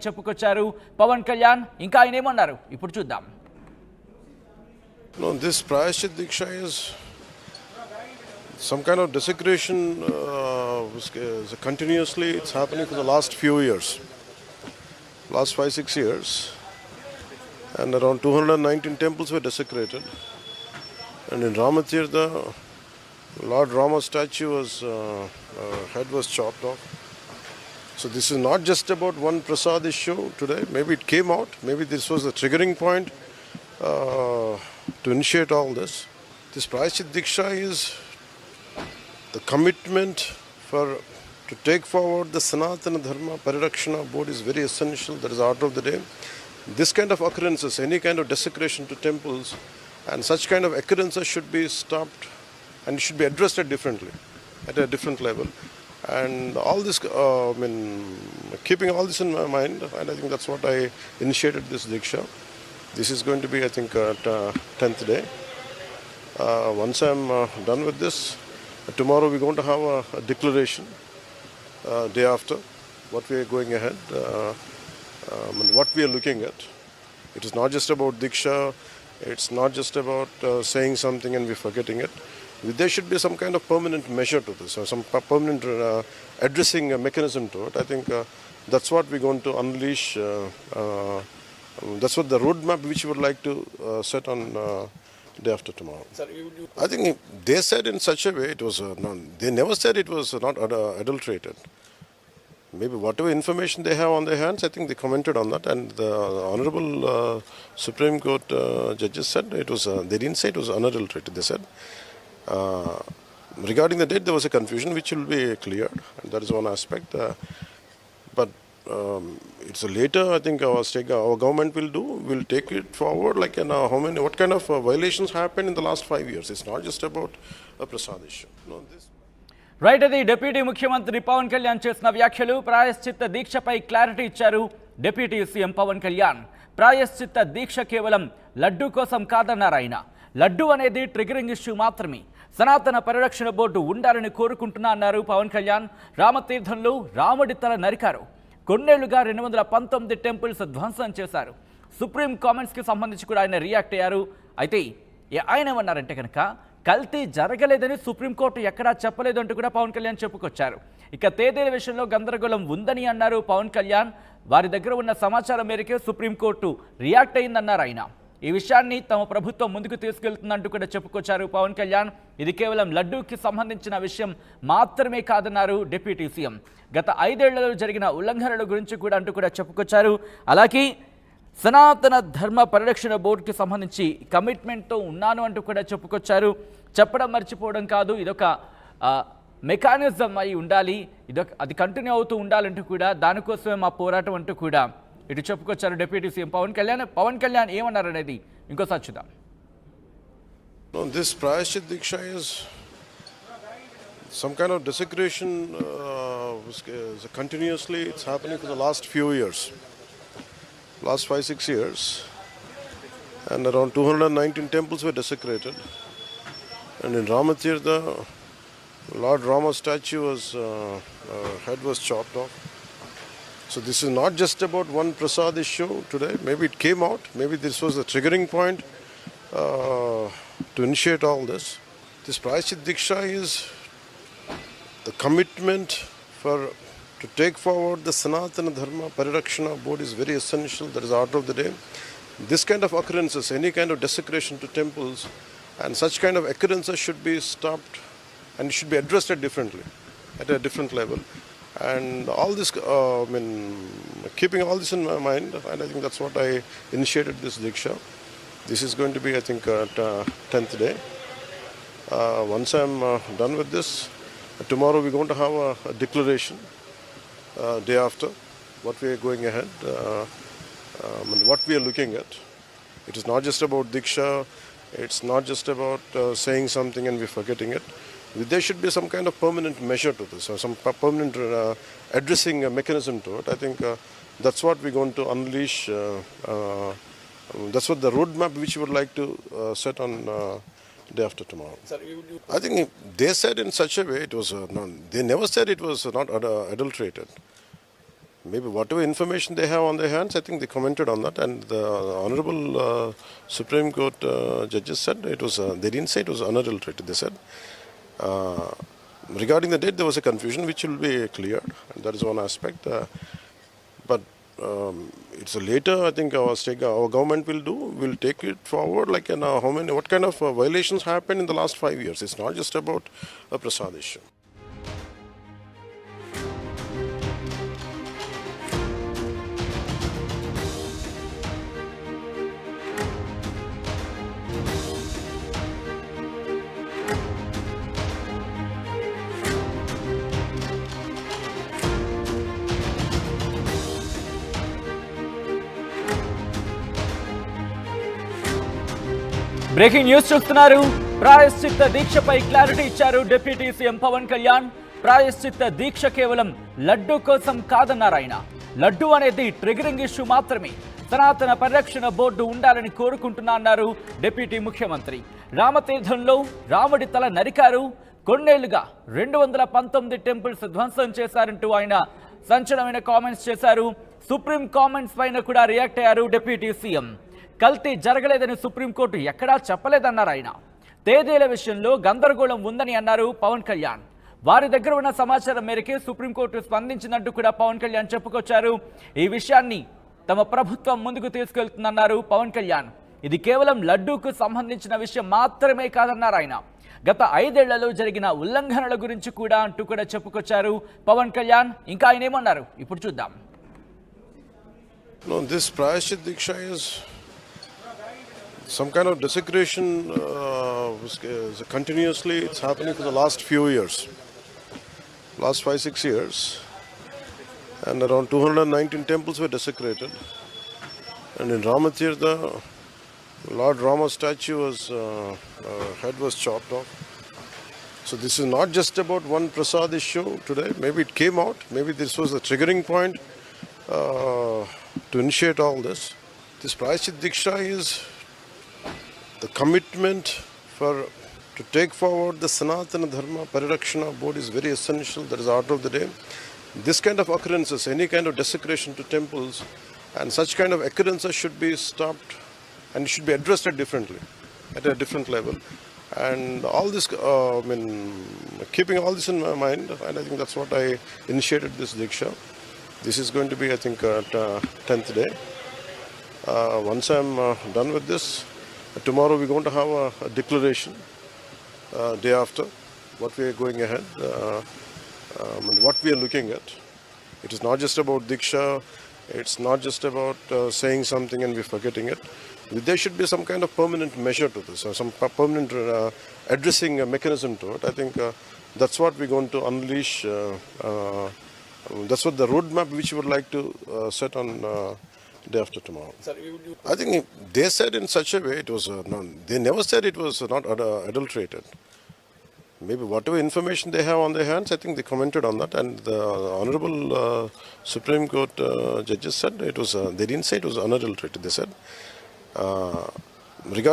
చెప్పుకొచ్చారు పవన్ కళ్యాణ్. ఇంకా ఆయన ఏమన్నారు ఇప్పుడు చూద్దాం. No, this Prayashchit Diksha is some kind of desecration continuously. It's happening for the last few years, last 5-6 years, and around 219 temples were desecrated. And in Ramatirtha, Lord Rama's statue was head was chopped off. So this is not just about one prasad issue today. Maybe it came out. Maybe this was the triggering point to initiate all this. This Prayashchit Diksha is the commitment to take forward the Sanatana Dharma Parirakshana Board is very essential. That is the order of the day. This kind of occurrences, any kind of desecration to temples, and such kind of occurrences should be stopped and should be addressed differently, at a different level. And all this, keeping all this in my mind, and I think that's what I initiated this Diksha. This is going to be, I think, at 10th day. Once I'm done with this, tomorrow we're going to have a declaration, day after, what we are going ahead, what we are looking at. It is not just about Diksha, it's not just about saying something and we're forgetting it. There should be some kind of permanent measure to this, or some permanent addressing mechanism to it. I think that's what we're going to unleash. That's what the roadmap which we would like to set on day after tomorrow. Sir, I think they said in such a way it was they never said it was not adulterated. Maybe whatever information they have on their hands, I think they commented on that, and the Honorable Supreme Court judges said it was. They didn't say it was unadulterated. They said regarding the date there was a confusion which will be cleared, and that is one aspect. But it's later. I think our government will take it forward. Like what kind of violations happened in the last 5 years? It's not just about a prasad issue. No, this. Right, అది deputy ముఖ్యమంత్రి పవన్ కళ్యాణ్ చేసిన వ్యాఖ్యలు. ప్రాయశ్చిత్త దీక్షపై clarity ఇచ్చారు deputy CM Pawan Kalyan. ప్రాయశ్చిత్త దీక్ష కేవలం లడ్డూ కోసం కాదన్నారు ఆయన. లడ్డూ అనేది ట్రిగరింగ్ ఇష్యూ మాత్రమే. సనాతన పరిరక్షణ బోర్డు ఉండాలని కోరుకుంటున్నా అన్నారు పవన్ కళ్యాణ్. రామతీర్థంలో రాముడి తల నరికారు. కొన్నేళ్లుగా 219 టెంపుల్స్ ధ్వంసం చేశారు. సుప్రీం కామెంట్స్కి సంబంధించి కూడా ఆయన రియాక్ట్ అయ్యారు. అయితే ఆయన ఏమన్నారంటే కనుక కల్తీ జరగలేదని సుప్రీంకోర్టు ఎక్కడా చెప్పలేదు అంటూ కూడా పవన్ కళ్యాణ్ చెప్పుకొచ్చారు. ఇక తేదీల విషయంలో గందరగోళం ఉందని అన్నారు పవన్ కళ్యాణ్. వారి దగ్గర ఉన్న సమాచారం మేరకే సుప్రీంకోర్టు రియాక్ట్ అయిందన్నారు ఆయన. ఈ విషయాన్ని తమ ప్రభుత్వం ముందుకు తీసుకెళ్తుందంటూ కూడా చెప్పుకొచ్చారు పవన్ కళ్యాణ్. ఇది కేవలం లడ్డూకి సంబంధించిన విషయం మాత్రమే కాదన్నారు డిప్యూటీ సీఎం. గత 5 ఏళ్లలో జరిగిన ఉల్లంఘనల గురించి కూడా అంటూ కూడా చెప్పుకొచ్చారు. అలాగే సనాతన ధర్మ పరిరక్షణ బోర్డుకి సంబంధించి కమిట్మెంట్తో ఉన్నాను అంటూ కూడా చెప్పుకొచ్చారు. చెప్పడం మర్చిపోవడం కాదు, ఇదొక మెకానిజం అయి ఉండాలి, అది కంటిన్యూ అవుతూ ఉండాలంటూ కూడా దానికోసమే మా పోరాటం అంటూ కూడా ఇటు చెప్పుకొచ్చారు డిప్యూటీ సీఎం పవన్ కళ్యాణ్. పవన్ కళ్యాణ్ ఏమన్నారు అనేది ఇంకోసారి చూద్దాం. This Prayashchit Diksha is some kind of desecration continuously. It's happening for the last few years, last 5-6 years, and around 219 temples were desecrated. And in Ramatirtha, Lord Rama's statue was head was chopped off. So this is not just about one prasad issue today. Maybe it came out. Maybe this was the triggering point to initiate all this. This Prayashchit Diksha is the commitment to take forward the Sanatana Dharma Parirakshana Board is very essential. That is the order of the day. This kind of occurrences, any kind of desecration to temples, and such kind of occurrences should be stopped and should be addressed differently, at a different level. And all this, keeping all this in my mind, and I think that's what I initiated this Diksha. This is going to be, I think, at 10th day. Once I'm done with this, tomorrow we're going to have a declaration, day after, what we are going ahead, what we are looking at. It is not just about Diksha, it's not just about saying something and we're forgetting it. There should be some kind of permanent measure to this, or some permanent addressing mechanism to it. I think that's what we're going to unleash. That's what the roadmap which we would like to set on day after tomorrow. Sir, I think they said in such a way it was. They never said it was not adulterated. maybe whatever information they have on their hands, I think they commented on that. And the Honorable Supreme Court judges said it was, they didn't say it was unadulterated. They said, regarding the date, there was a confusion which will be cleared. And that is one aspect. But it's a later, I think our government will take it forward. Like, what kind of violations happened in the last 5 years? It's not just about a Prasad issue. Breaking news చూస్తున్నారు. ప్రాయశ్చిత్త దీక్షపై clarity ఇచ్చారు deputy CM Pawan Kalyan. ప్రాయశ్చిత్త దీక్ష కేవలం లడ్డు కోసం కాదన్నారు ఆయన. లడ్డు అనేది triggering issue మాత్రమే. సనాతన పరిరక్షణ బోర్డు ఉండాలని కోరుకుంటున్నా అన్నారు డిప్యూటీ ముఖ్యమంత్రి. రామతీర్థంలో రాముడి తల నరికారు. కొన్నేళ్లుగా 219 టెంపుల్స్ ధ్వంసం చేశారంటూ ఆయన సంచలనమైన కామెంట్స్ చేశారు. సుప్రీం కామెంట్స్ పైన కూడా రియాక్ట్ అయ్యారు డిప్యూటీ సీఎం. కల్తీ జరగలేదని సుప్రీంకోర్టు ఎక్కడా చెప్పలేదన్నారు ఆయన. తేదీల విషయంలో గందరగోళం ఉందని అన్నారు పవన్ కళ్యాణ్. వారి దగ్గర ఉన్న సమాచారం మేరకే సుప్రీంకోర్టు స్పందించినట్టు కూడా పవన్ కళ్యాణ్ చెప్పుకొచ్చారు. ఈ విషయాన్ని తమ ప్రభుత్వం ముందుకు తీసుకెళ్తుందన్నారు పవన్ కళ్యాణ్. ఇది కేవలం లడ్డూకు సంబంధించిన విషయం మాత్రమే కాదన్నారు ఆయన. గత 5 ఏళ్లలో జరిగిన ఉల్లంఘనల గురించి కూడా అంటూ కూడా చెప్పుకొచ్చారు పవన్ కళ్యాణ్. ఇంకా ఆయన ఏమన్నారు ఇప్పుడు చూద్దాం. No, this Prayashchit Diksha is some kind of desecration continuously. It's happening for the last few years, last 5-6 years, and around 219 temples were desecrated. And in Ramatirtha, Lord Rama's statue was head was chopped off. So this is not just about one Prasad issue today. Maybe it came out. Maybe this was the triggering point to initiate all this. This Prayashchit Diksha is the commitment to take forward the Sanatana Dharma Parirakshana Board is very essential. That is the order of the day. This kind of occurrences, any kind of desecration to temples, and such kind of occurrences should be stopped and should be addressed at a different level. And all this, keeping all this in my mind, and I think that's what I initiated this Diksha. This is going to be, I think, 10th day. Once I'm done with this, tomorrow we're going to have a declaration, day after, what we are going ahead, what we are looking at. It is not just about Diksha, it's not just about saying something and we're forgetting it. There should be some kind of permanent measure to this, or some permanent addressing mechanism to it. I think that's what we're going to unleash. That's what the roadmap which we would like to set on day after tomorrow. Sir, I think they said in such a way it was they never said it was not adulterated. Maybe whatever information they have on their hands, I think they commented on that. And the Honorable Supreme Court judges said it was, they didn't say it was unadulterated. They said regarding